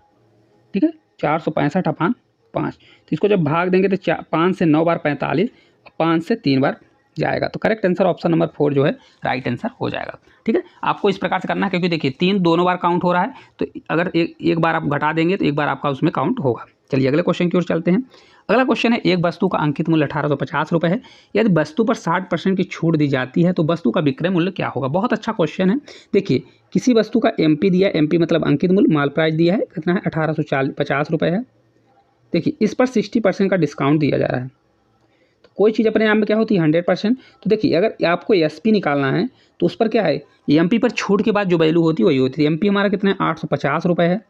ठीक है, 465 अपान 5, तो इसको जब भाग देंगे तो 5 से 9 बार 45 और 5 से 3 बार जाएगा, तो करेक्ट आंसर ऑप्शन नंबर 4 जो है राइट आंसर हो जाएगा। ठीक है, आपको इस प्रकार से करना है, क्योंकि देखिए 3 दोनों बार काउंट हो रहा है, तो अगर एक बार आप घटा देंगे तो एक बार आपका उसमें काउंट होगा। चलिए अगले क्वेश्चन की ओर चलते हैं। अगला क्वेश्चन है, एक वस्तु का अंकित मूल्य 1850 रुपये है, यदि वस्तु पर 60% की छूट दी जाती है तो वस्तु का विक्रय मूल्य क्या होगा। बहुत अच्छा क्वेश्चन है। देखिए किसी वस्तु का एमपी दिया, एमपी मतलब अंकित मूल्य, माल प्राइस दिया है कितना है, 1850 रुपये है। देखिए इस पर 60% का डिस्काउंट दिया जा रहा है, तो कोई चीज़ अपने आप में क्या होती है, 100%। तो देखिए अगर आपको एसपी निकालना है तो उस पर क्या है, एमपी पर छूट के बाद जो वैल्यू होती है वही होती है। एमपी हमारा कितना है, 850 रुपये है,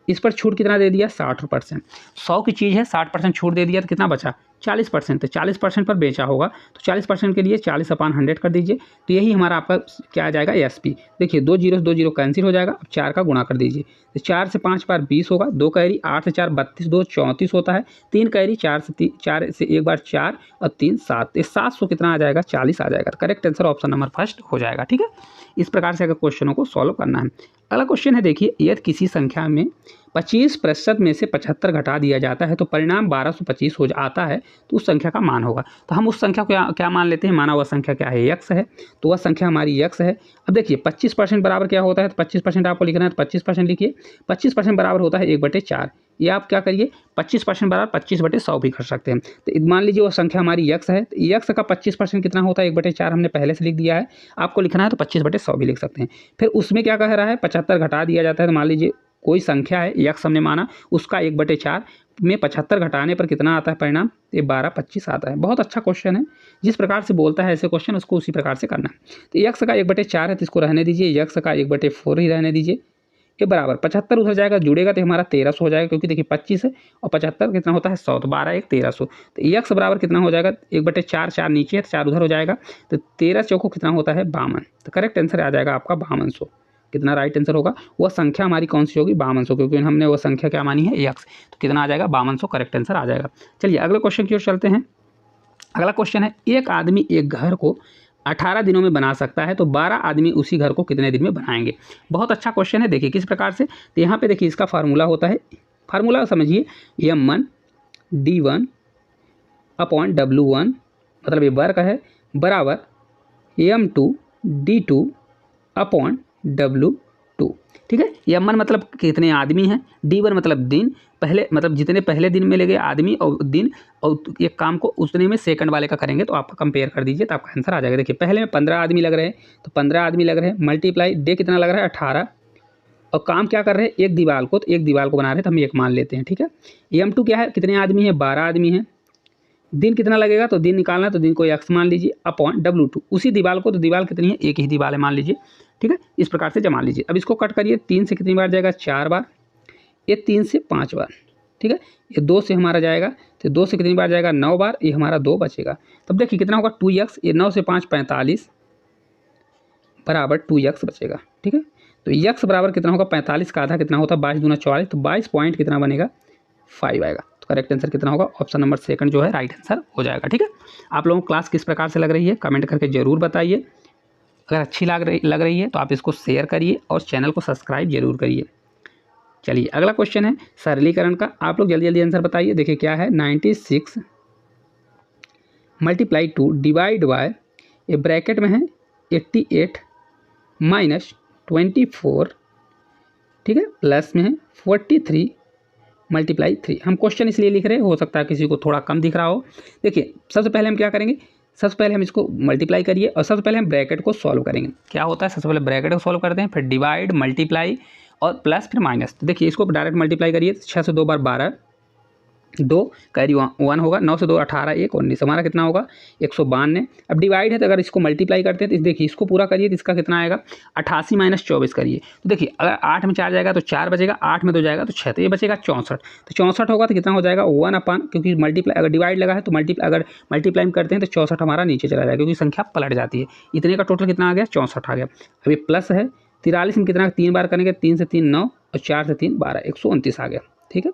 इस पर छूट कितना दे दिया, 60%। 100 की चीज़ है, 60% छूट दे दिया तो कितना बचा, 40%। तो 40% पर बेचा होगा, तो 40% के लिए 40/100 कर दीजिए, तो यही हमारा आपका क्या आ जाएगा, एसपी। देखिए 2 0 कैंसिल हो जाएगा, अब 4 का गुणा कर दीजिए, तो 4 से 5 बार 20 होगा, 2 कैरी 8 से 4 32, 2 34 होता है, 3 कैरी 4 से एक बार 4 और 3 7, 700 कितना आ जाएगा, 40 आ जाएगा। तो करेक्ट आंसर ऑप्शन नंबर 1 हो जाएगा। ठीक है, इस प्रकार से अगर क्वेश्चनों को सॉल्व करना है। अगला क्वेश्चन है, देखिए यदि किसी संख्या में 25% में से 75 घटा दिया जाता है तो परिणाम 1225 हो आता है, तो उस संख्या का मान होगा। तो हम उस संख्या को क्या मान लेते हैं, माना वह संख्या क्या है, x है, तो वह संख्या हमारी x है। अब देखिए 25% बराबर क्या होता है, तो 25% आपको लिखना है, तो 25% लिखिए। 25% बराबर होता है 1/4, ये आप क्या करिए, 25% बराबर 25/100 भी कर सकते हैं। तो मान लीजिए वो संख्या हमारी x है, तो x का 25% कितना होता है, 1/4 हमने पहले से लिख दिया है, आपको लिखना है तो 25/100 भी लिख सकते हैं। फिर उसमें क्या कह रहा है, 75 घटा दिया जाता है, तो मान लीजिए कोई संख्या है x हमने माना, उसका 1/4 में 75 घटाने पर कितना आता है परिणाम, ये 1225 आता है। बहुत अच्छा क्वेश्चन है, जिस प्रकार से बोलता है ऐसे क्वेश्चन उसको उसी प्रकार से करना है। तो x का 1/4 है तो इसको रहने दीजिए, x का 1/4 ही रहने दीजिए, ये बराबर 75 उधर जाएगा, जुड़ेगा तो हमारा 1300 हो जाएगा, क्योंकि देखिए 25 है और 75 कितना होता है 100, तो 12 1 1300, तो x बराबर कितना हो जाएगा, 1/4, 4 नीचे है तो 4 उधर हो जाएगा, तो 13 चौको कितना होता है 52, तो करेक्ट आंसर आ जाएगा आपका 5200। कितना राइट आंसर होगा, वह संख्या हमारी कौन सी होगी, 5200, क्योंकि हमने वह संख्या क्या मानी है, x, तो कितना आ जाएगा 5200, करेक्ट आंसर आ जाएगा। चलिए अगले क्वेश्चन की ओर चलते हैं। अगला क्वेश्चन है, एक आदमी एक घर को 18 दिनों में बना सकता है तो 12 आदमी उसी घर को कितने दिन में बनाएंगे। बहुत अच्छा क्वेश्चन है। देखिए किस प्रकार से, तो यहाँ पे देखिए इसका फार्मूला होता है, फार्मूला समझिए, m1 d1 अपॉन w1 मतलब ये वर्ग है, बराबर m2 d2 अपॉन w2, 2। ठीक है, M1 मतलब कितने आदमी हैं, D1 मतलब दिन, पहले मतलब जितने पहले दिन में लगे आदमी और दिन, और एक काम को उतने में सेकंड वाले का करेंगे तो आपका कंपेयर कर दीजिए तो आपका आंसर आ जाएगा। देखिए पहले में 15 आदमी लग रहे हैं तो 15 आदमी लग रहे हैं, मल्टीप्लाई डे कितना लग रहा है 18, और काम क्या कर रहे हैं एक दीवार को, तो एक दीवार को बना रहे हैं तो हम एक मान लेते हैं। ठीक है, M2 क्या है, कितने आदमी हैं 12 आदमी हैं, दिन कितना लगेगा तो दिन निकालना है तो दिन को x मान लीजिए अपॉन W2, उसी दीवार को, तो दीवार कितनी है एक ही दीवार है मान लीजिए। ठीक है, इस प्रकार से जमा लीजिए। अब इसको कट करिए, 3 से कितनी बार जाएगा 4 बार, ये 3 से 5 बार। ठीक है, ये 2 से हमारा जाएगा तो 2 से कितनी बार जाएगा 9 बार, ये हमारा 2 बचेगा। तब देखिए कितना होगा 2x, ये 9 से 5 45 बराबर 2x बचेगा। ठीक है, तो x बराबर कितना होगा 45 का आधा कितना होता है 22 दूना 44, तो 22 पॉइंट कितना बनेगा 5 आएगा। तो करेक्ट आंसर कितना होगा ऑप्शन नंबर सेकंड जो है राइट आंसर हो जाएगा। ठीक है, आप लोगों को क्लास किस प्रकार से लग रही है कमेंट करके जरूर बताइए। अगर अच्छी लग रही है तो आप इसको शेयर करिए और चैनल को सब्सक्राइब जरूर करिए। चलिए अगला क्वेश्चन है सरलीकरण का, आप लोग जल्दी जल्दी आंसर बताइए। देखिए क्या है 96 मल्टीप्लाई 2 डिवाइड बाय, ये ब्रैकेट में है 88 माइनस 24, ठीक है, प्लस में है 43 मल्टीप्लाई 3। हम क्वेश्चन इसलिए लिख रहे हैं, हो सकता है किसी को थोड़ा कम दिख रहा हो। देखिए सबसे पहले हम क्या करेंगे, सबसे पहले हम इसको मल्टीप्लाई करिए और सबसे पहले हम ब्रैकेट को सॉल्व करेंगे। क्या होता है सबसे पहले ब्रैकेट को सॉल्व करते हैं, फिर डिवाइड मल्टीप्लाई और प्लस फिर माइनस। तो देखिए इसको डायरेक्ट मल्टीप्लाई करिए, 6 से 2 बार 12, 2 कैरी 1 होगा, 9 से 2 18, 1 19, हमारा कितना होगा 192। अब डिवाइड है तो अगर इसको मल्टीप्लाई करते हैं तो देखिए इसको पूरा करिए तो इसका कितना आएगा 88 माइनस 24 करिए। तो देखिए अगर 8 में 4 जाएगा तो 4 बचेगा, 8 में 2 जाएगा तो 6, तो ये बचेगा 64। तो 64 होगा तो कितना हो जाएगा 1 अपान, क्योंकि मल्टीप्लाई अगर डिवाइड लगा है तो अगर मल्टीप्लाई करते हैं तो 64 हमारा नीचे चला जाएगा क्योंकि संख्या पलट जाती है। इतने का टोटल कितना आ गया 64 आ गया। अब ये प्लस है 43 में कितना 3 बार करेंगे, 3 से 3 9 और 4 से 3 12, 129 आ गया। ठीक है,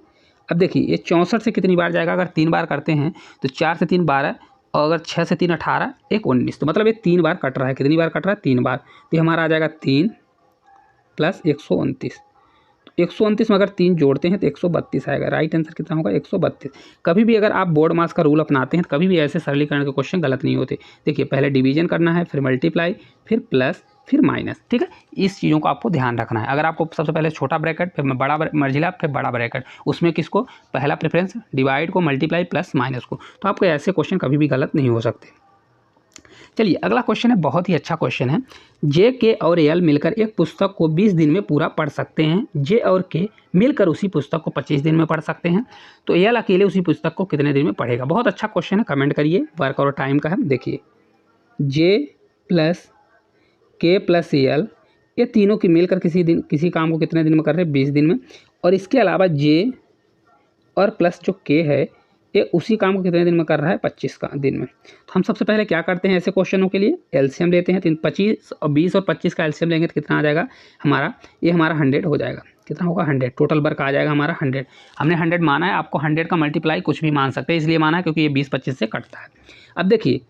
अब देखिए ये 64 से कितनी बार जाएगा, अगर 3 बार करते हैं तो 4 से 3 12 और अगर 6 से 3 18, 1 19, तो मतलब ये 3 बार कट रहा है। कितनी बार कट रहा है 3 बार, तो ये हमारा आ जाएगा 3 प्लस 129। तो 129 में अगर 3 जोड़ते हैं तो 132 आएगा। राइट आंसर कितना होगा 132। कभी भी अगर आप बोर्ड मास का रूल अपनाते हैं तो कभी भी ऐसे सरलीकरण के क्वेश्चन गलत नहीं होते। देखिए पहले डिवीजन करना है, फिर मल्टीप्लाई, फिर प्लस, फिर माइनस। ठीक है, इस चीज़ों को आपको ध्यान रखना है। अगर आपको सबसे पहले छोटा ब्रैकेट, फिर बड़ा मझिला, फिर बड़ा ब्रैकेट, उसमें किसको पहला प्रेफरेंस डिवाइड को, मल्टीप्लाई प्लस माइनस को, तो आपको ऐसे क्वेश्चन कभी भी गलत नहीं हो सकते। चलिए अगला क्वेश्चन है, बहुत ही अच्छा क्वेश्चन है। जे के और एल मिलकर एक पुस्तक को 20 दिन में पूरा पढ़ सकते हैं, जे और के मिलकर उसी पुस्तक को 25 दिन में पढ़ सकते हैं, तो एल अकेले उसी पुस्तक को कितने दिन में पढ़ेगा। बहुत अच्छा क्वेश्चन है, कमेंट करिए। वर्क और टाइम का है। देखिए जे प्लस के प्लस एल, ये तीनों की मिलकर किसी काम को कितने दिन में कर रहे हैं 20 दिन में, और इसके अलावा जे और प्लस जो के है ये उसी काम को कितने दिन में कर रहा है 25 का दिन में। तो हम सबसे पहले क्या करते हैं ऐसे क्वेश्चनों के लिए एलसीएम लेते हैं। 25 और 20 और 25 का एलसीएम लेंगे तो कितना आ जाएगा हमारा, ये हमारा 100 हो जाएगा। कितना होगा 100, टोटल वर्क आ जाएगा हमारा 100। हमने 100 माना है, आपको 100 का मल्टीप्लाई कुछ भी मान सकते हैं, इसलिए माना है क्योंकि ये 20-25 से कटता है। अब देखिए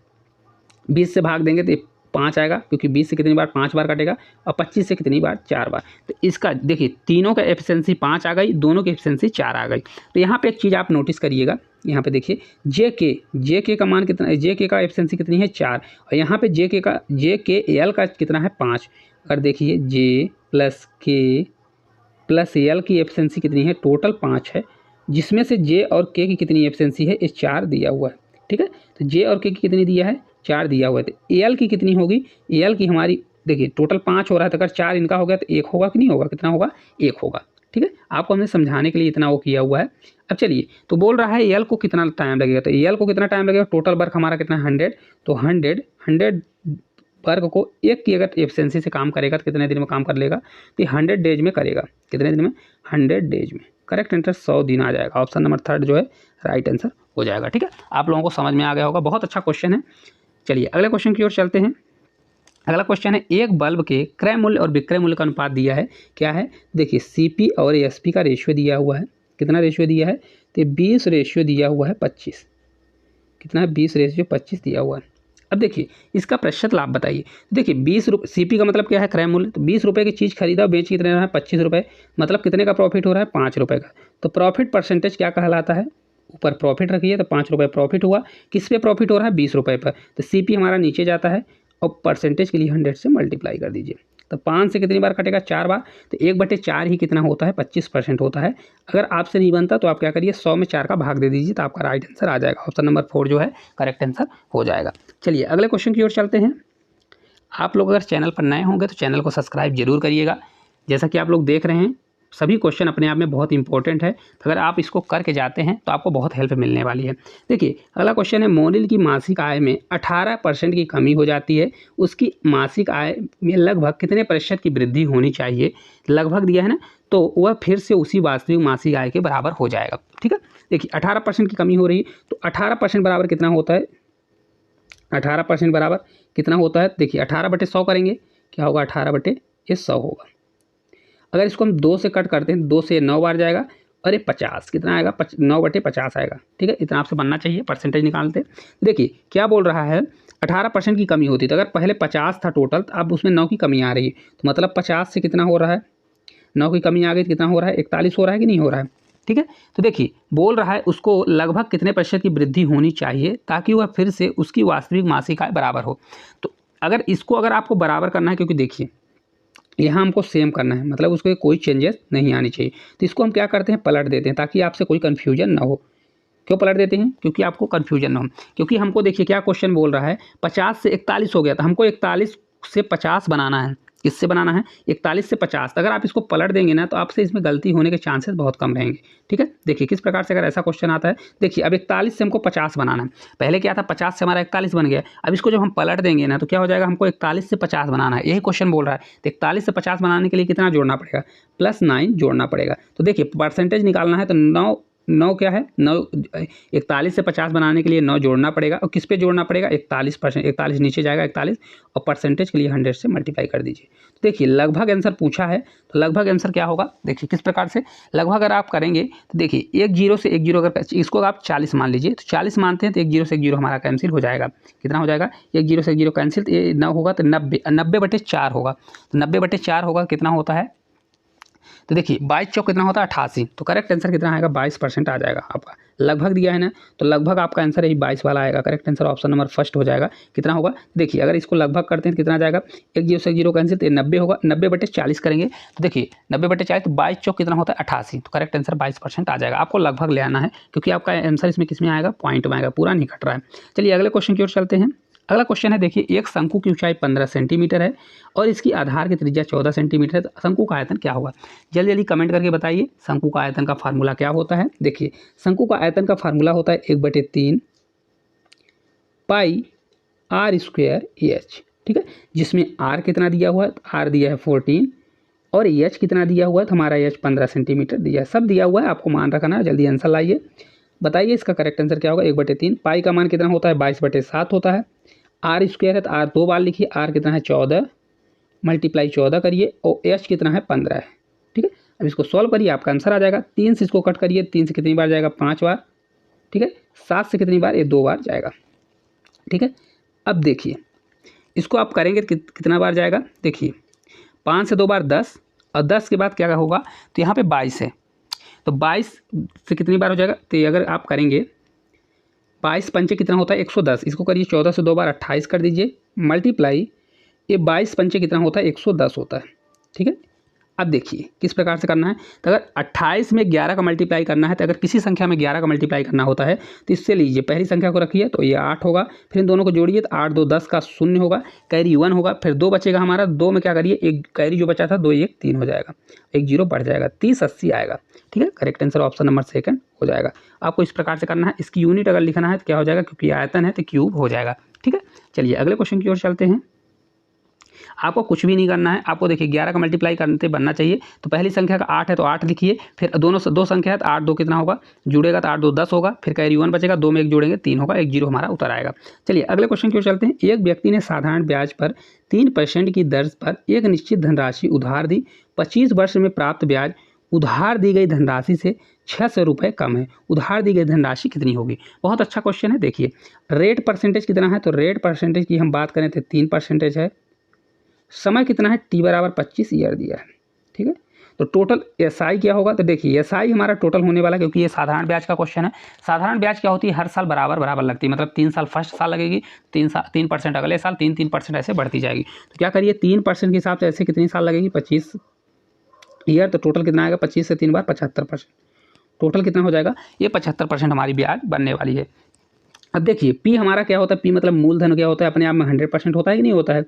20 से भाग देंगे तो 5 आएगा, क्योंकि 20 से कितनी बार 5 बार कटेगा, और 25 से कितनी बार 4 बार। तो इसका देखिए तीनों का एफिशिएंसी 5 आ गई, दोनों की एफिशिएंसी 4 आ गई। तो यहाँ पे एक चीज़ आप नोटिस करिएगा, यहाँ पे देखिए जे के का मान कितना है, जे के का एफिशिएंसी कितनी है 4, और यहाँ पे जे के एल का कितना है 5। अगर देखिए जे प्लस के प्लस एल की एफिशिएंसी कितनी है, टोटल 5 है, जिसमें से जे और के की कितनी एफिशिएंसी है, ये 4 दिया हुआ है। ठीक है, तो जे और के की कितनी दिया है 4 दिया हुआ है। तो एल की कितनी होगी, एल की हमारी देखिए टोटल 5 हो रहा है, तो अगर 4 इनका हो गया तो 1 होगा कि नहीं होगा, कितना होगा 1 होगा। ठीक है, आपको हमने समझाने के लिए इतना वो किया हुआ है। अब चलिए तो बोल रहा है एल को कितना टाइम लगेगा, तो एल को कितना टाइम लगेगा, टोटल वर्क हमारा कितना 100, तो 100 वर्क को एक की अगर एफिशिएंसी से काम करेगा तो कितने दिन में काम कर लेगा, तो 100 डेज में करेगा। कितने दिन में 100 डेज में। करेक्ट आंसर 100 दिन आ जाएगा। ऑप्शन नंबर 3 जो है राइट आंसर हो जाएगा। ठीक है, आप लोगों को समझ में आ गया होगा, बहुत अच्छा क्वेश्चन है। चलिए अगले क्वेश्चन की ओर चलते हैं। अगला क्वेश्चन है, एक बल्ब के क्रय मूल्य और विक्रय मूल्य का अनुपात दिया है। क्या है, देखिए सीपी और एसपी का रेशियो दिया हुआ है। कितना रेशियो दिया है, तो 20 रेशियो दिया हुआ है 25। कितना है 20 रेशियो 25 दिया हुआ है। अब देखिए इसका प्रतिशत लाभ बताइए। देखिए 20 रुपये, सीपी का मतलब क्या है क्रय मूल्य, तो 20 रुपये की चीज़ खरीदा और बेच कितने रहा है 25 रुपये, मतलब कितने का प्रॉफिट हो रहा है 5 रुपये का। तो प्रॉफिट परसेंटेज क्या कहलाता है, ऊपर प्रॉफिट रखिए तो 5 रुपये प्रॉफिट हुआ, किस पे प्रॉफिट हो रहा है 20 रुपये पर, तो सीपी हमारा नीचे जाता है और परसेंटेज के लिए 100 से मल्टीप्लाई कर दीजिए। तो 5 से कितनी बार कटेगा, 4 बार। तो 1/4 ही कितना होता है, 25% होता है। अगर आपसे नहीं बनता तो आप क्या करिए, 100 में 4 का भाग दे दीजिए, तो आपका राइट आंसर आ जाएगा। ऑप्शन नंबर 4 जो है करेक्ट आंसर हो जाएगा। चलिए अगले क्वेश्चन की ओर चलते हैं। आप लोग अगर चैनल पर नए होंगे तो चैनल को सब्सक्राइब जरूर करिएगा। जैसा कि आप लोग देख रहे हैं, सभी क्वेश्चन अपने आप में बहुत इंपॉर्टेंट है, तो अगर आप इसको करके जाते हैं तो आपको बहुत हेल्प मिलने वाली है। देखिए अगला क्वेश्चन है, मोनिल की मासिक आय में 18% की कमी हो जाती है, उसकी मासिक आय में लगभग कितने प्रतिशत की वृद्धि होनी चाहिए। लगभग दिया है ना, तो वह फिर से उसी वास्तविक मासिक आय के बराबर हो जाएगा। ठीक है, देखिए 18% की कमी हो रही है, तो 18% बराबर कितना होता है, 18% बराबर कितना होता है, देखिए 18/100 करेंगे, क्या होगा, 18/100 होगा। अगर इसको हम 2 से कट करते हैं, 2 से 9 बार जाएगा, अरे 50 कितना आएगा, 9/50 आएगा। ठीक है, इतना आपसे बनना चाहिए, परसेंटेज निकालते। देखिए क्या बोल रहा है, 18% की कमी होती, तो अगर पहले 50 था टोटल, तो अब उसमें 9 की कमी आ रही है, तो मतलब 50 से कितना हो रहा है, 9 की कमी आ गई तो कितना हो रहा है, 41 हो रहा है कि नहीं हो रहा है। ठीक है, तो देखिए बोल रहा है उसको लगभग कितने प्रतिशत की वृद्धि होनी चाहिए ताकि वह फिर से उसकी वास्तविक मासिक आय बराबर हो। तो अगर इसको अगर आपको बराबर करना है, क्योंकि देखिए यहाँ हमको सेम करना है, मतलब उसको कोई चेंजेस नहीं आनी चाहिए, तो इसको हम क्या करते हैं, पलट देते हैं ताकि आपसे कोई कन्फ्यूजन ना हो। क्यों पलट देते हैं, क्योंकि आपको कन्फ्यूजन ना हो। क्योंकि हमको देखिए क्या क्वेश्चन बोल रहा है, 50 से 41 हो गया, तो हमको 41 से 50 बनाना है। किससे बनाना है, 41 से 50। अगर आप इसको पलट देंगे ना, तो आपसे इसमें गलती होने के चांसेस बहुत कम रहेंगे। ठीक है, देखिए किस प्रकार से अगर ऐसा क्वेश्चन आता है, देखिए अब 41 से हमको 50 बनाना है। पहले क्या था, 50 से हमारा 41 बन गया। अब इसको जब हम पलट देंगे ना, तो क्या हो जाएगा, हमको 41 से 50 बनाना है, यही क्वेश्चन बोल रहा है। तो 41 से 50 बनाने के लिए कितना जोड़ना पड़ेगा, +9 जोड़ना पड़ेगा। तो देखिए परसेंटेज निकालना है, तो 9 क्या है, 9 41 से 50 बनाने के लिए 9 जोड़ना पड़ेगा, और किस पे जोड़ना पड़ेगा, 41%, 41 नीचे जाएगा 41, और परसेंटेज के लिए 100 से मल्टीप्लाई कर दीजिए। तो देखिए लगभग आंसर पूछा है, तो लगभग आंसर क्या होगा, देखिए किस प्रकार से लगभग अगर आप करेंगे, तो देखिए 1 0 से 1 0, अगर इसको आप 40 मान लीजिए, तो 40 मानते हैं तो 1 0 से 1 0 हमारा कैंसिल हो जाएगा। कितना हो जाएगा, 1 0 से 1 0 कैंसिल, तो ये 9 होगा, तो 90/4 होगा। तो 90/4 होगा, कितना होता है, तो देखिए 22 चौक कितना होता है, 88। तो करेक्ट आंसर कितना आएगा, 22% आ जाएगा आपका। लगभग दिया है ना, तो लगभग आपका आंसर यही 22 वाला आएगा। Correct answer option number first हो जाएगा। कितना होगा, देखिए अगर इसको लगभग करते हैं तो कितना आ जाएगा, 1 0 से 1 0 कैंसिल, तो 90 होगा। 90/40 करेंगे, तो देखिए 90/40, तो 22 चौक कितना होता है, 88। तो करेक्ट आंसर 22% आ जाएगा। आपको लगभग ले आना है, क्योंकि आपका आंसर इसमें किस में आएगा, पॉइंट में आएगा, पूरा नहीं कट रहा है। चलिए अगले क्वेश्चन की ओर चलते हैं। अगला क्वेश्चन है, देखिए एक शंकु की ऊंचाई 15 सेंटीमीटर है और इसकी आधार की त्रिज्या 14 सेंटीमीटर है, तो शंकु का आयतन क्या होगा। जल्दी जल्दी कमेंट करके बताइए, शंकु का आयतन का फार्मूला क्या होता है। देखिए शंकु का आयतन का फार्मूला होता है 1/3 पाई r² EH। ठीक है, जिसमें r कितना दिया हुआ है, r दिया है 14, और EH कितना दिया हुआ है, तो हमारा EH 15 सेंटीमीटर दिया है। सब दिया हुआ है, आपको मान रखना है। जल्दी आंसर लाइए, बताइए इसका करेक्ट आंसर क्या होगा। 1/3 पाई का मान कितना होता है, 22/7 होता है। r² है, तो r 2 बार लिखिए, r कितना है 14, मल्टीप्लाई 14 करिए, और h कितना है 15 है। ठीक है, अब इसको सॉल्व करिए, आपका आंसर आ जाएगा। 3 से इसको कट करिए, 3 से कितनी बार जाएगा, 5 बार। ठीक है, 7 से कितनी बार, ये 2 बार जाएगा। ठीक है, अब देखिए इसको आप करेंगे तो कितना बार जाएगा, देखिए 5 से 2 बार 10, और 10 के बाद क्या होगा, तो यहाँ पे 22 है, तो 22 से कितनी बार हो जाएगा, तो अगर आप करेंगे 22 पंचे कितना होता है, 110। इसको करिए 14 से 2 बार 28 कर दीजिए, मल्टीप्लाई, ये 22 पंचे कितना होता है, 110 होता है। ठीक है, अब देखिए किस प्रकार से करना है, तो अगर 28 में 11 का मल्टीप्लाई करना है, तो अगर किसी संख्या में 11 का मल्टीप्लाई करना होता है, तो इससे लीजिए पहली संख्या को रखिए, तो ये 8 होगा, फिर इन दोनों को जोड़िए, तो 8 2 10 का 0 होगा, कैरी 1 होगा, फिर 2 बचेगा हमारा, 2 में क्या करिए, एक कैरी जो बचा था 2 1 3 हो जाएगा, 1 0 बढ़ जाएगा, 30 80 आएगा। ठीक है, correct answer option number second हो जाएगा। आपको इस प्रकार से करना है। इसकी यूनिट अगर लिखना है तो क्या हो जाएगा, क्योंकि आयतन है तो क्यूब हो जाएगा। ठीक है, चलिए अगले क्वेश्चन की ओर चलते हैं। आपको कुछ भी नहीं करना है, आपको देखिए 11 का मल्टीप्लाई करते बनना चाहिए, तो पहली संख्या का 8 है तो 8 लिखिए, फिर दो संख्या है तो 8 2 कितना होगा, जुड़ेगा तो 8 2 10 होगा, फिर कैरी 1 बचेगा, 2 में 1 जोड़ेंगे 3 होगा, 1 0 हमारा उतर आएगा। चलिए अगले क्वेश्चन की ओर चलते हैं। एक व्यक्ति ने साधारण ब्याज पर 3% की दर पर एक निश्चित धनराशि उधार दी, 25 वर्ष में प्राप्त ब्याज उधार दी गई धनराशि से 600 रुपये कम है, उधार दी गई धनराशि कितनी होगी। बहुत अच्छा क्वेश्चन है। देखिए रेट परसेंटेज कितना है, तो रेट परसेंटेज की हम बात करें तो 3% है। समय कितना है, t = 25 ईयर दिया है। ठीक है, तो टोटल एसआई क्या होगा, तो देखिए एसआई हमारा टोटल होने वाला, क्योंकि ये साधारण ब्याज का क्वेश्चन है। साधारण ब्याज क्या होती है, हर साल बराबर बराबर लगती है, मतलब 3 साल फर्स्ट साल लगेगी, 3% अगले साल, 3% ऐसे बढ़ती जाएगी। तो क्या करिए 3% के हिसाब से ऐसे कितनी साल लगेगी, 25 ईयर। तो टोटल कितना आएगा, 25 से 3 बार 75%, टोटल कितना हो जाएगा, ये 75% हमारी ब्याज बनने वाली है। अब देखिए पी हमारा क्या होता है, पी मतलब मूलधन क्या होता है, अपने आप में 100% होता है कि नहीं होता है।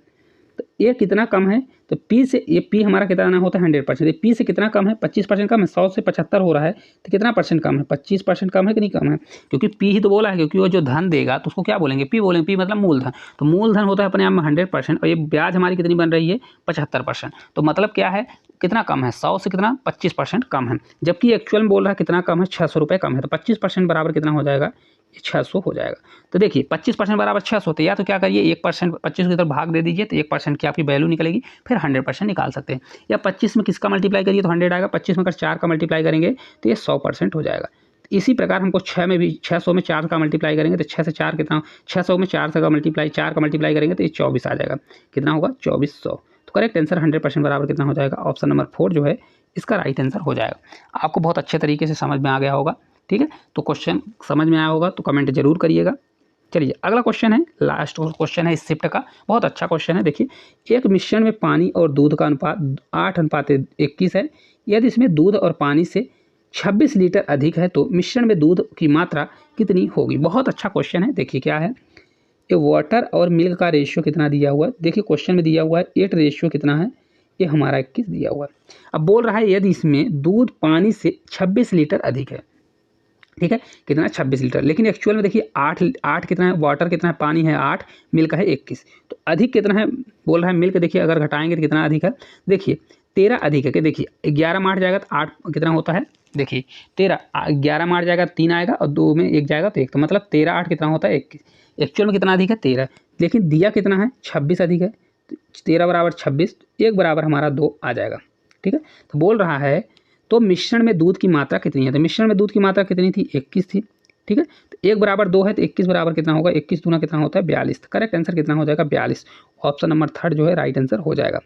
तो ये कितना कम है, तो पी से ये पी हमारा कितना होता है 100%, ये पी से कितना कम है, 25% कम है। 100 से 75 हो रहा है तो कितना परसेंट कम है, 25% कम है कि नहीं कम है, क्योंकि पी ही तो बोला है, क्योंकि वो जो धन देगा तो उसको क्या बोलेंगे, पी बोलेंगे। पी मतलब मूलधन, तो मूलधन होता है अपने आप में 100%, और ये ब्याज हमारी कितनी बन रही है, 75%। तो मतलब क्या है, कितना कम है, 100 से कितना 25% कम है, जबकि एक्चुअल में बोल रहा है कितना कम है, 600 रुपये कम है। तो 25% बराबर कितना हो जाएगा, 600 हो जाएगा। तो देखिए 25% बराबर 600, तो या तो क्या करिए 1% 25 की तरफ भाग दे दीजिए, तो 1% की आपकी वैल्यू निकलेगी, फिर 100% निकाल सकते हैं। या 25 में किसका मल्टीप्लाई करिए तो 100 आएगा, 25 में अगर 4 का मल्टीप्लाई करेंगे तो ये 100% हो जाएगा। इसी प्रकार हमको 6 में भी 600 में 4 का मल्टीप्लाई करेंगे तो 6 से 4 कितना, 600 में 4 का मल्टीप्लाई करेंगे तो ये 24 आ जाएगा। कितना होगा, 2400। तो करेक्ट आंसर 100% बराबर कितना हो जाएगा, ऑप्शन नंबर 4 जो है इसका राइट आंसर हो जाएगा। आपको बहुत अच्छे तरीके से समझ में आ गया होगा, ठीक है। तो क्वेश्चन समझ में आया होगा तो कमेंट जरूर करिएगा। चलिए अगला क्वेश्चन है, लास्ट क्वेश्चन है इस शिफ्ट का, बहुत अच्छा क्वेश्चन है। देखिए एक मिश्रण में पानी और दूध का अनुपात 8:21 है। यदि इसमें दूध और पानी से 26 लीटर अधिक है तो मिश्रण में दूध की मात्रा कितनी होगी। बहुत अच्छा क्वेश्चन है। देखिए क्या है, ये वाटर और मिल्क का रेशियो कितना दिया हुआ है। देखिए क्वेश्चन में दिया हुआ है 8 रेशियो कितना है, ये हमारा 21 दिया हुआ है। अब बोल रहा है यदि इसमें दूध पानी से 26 लीटर अधिक है, ठीक है, कितना 26 लीटर, लेकिन एक्चुअल में देखिए 8 कितना है, वाटर कितना है, पानी है 8, मिल्क है 21, तो अधिक कितना है, बोल रहा है मिल्क। देखिए अगर घटाएंगे तो कितना अधिक है, देखिए 13 अधिक है। कि देखिए 11 में 8 जाएगा तो 8 कितना होता है, देखिए 13, 11 में 8 जाएगा 3 आएगा और 2 में 1 जाएगा तो 1, तो मतलब 13 8 कितना होता है 21। एक्चुअल में कितना अधिक है 13, लेकिन दिया कितना है 26 अधिक है, 13 बराबर 26, 1 बराबर हमारा 2 आ जाएगा, ठीक है। तो बोल रहा है तो मिश्रण में दूध की मात्रा कितनी है, तो मिश्रण में दूध की मात्रा कितनी थी, 21 थी, ठीक है। तो 1 बराबर 2 है तो 21 बराबर कितना होगा, 21 दूना कितना होता है 42। तो करेक्ट आंसर कितना हो जाएगा 42, ऑप्शन नंबर 3 जो है राइट आंसर हो जाएगा।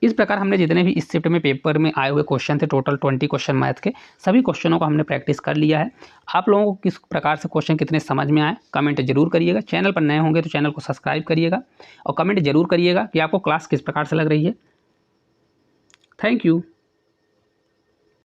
इस प्रकार हमने जितने भी इस शिफ्ट में पेपर में आए हुए क्वेश्चन थे, टोटल 20 क्वेश्चन मैथ के, सभी क्वेश्चनों को हमने प्रैक्टिस कर लिया है। आप लोगों को किस प्रकार से क्वेश्चन कितने समझ में आए कमेंट जरूर करिएगा। चैनल पर नए होंगे तो चैनल को सब्सक्राइब करिएगा और कमेंट जरूर करिएगा कि आपको क्लास किस प्रकार से लग रही है। Thank you.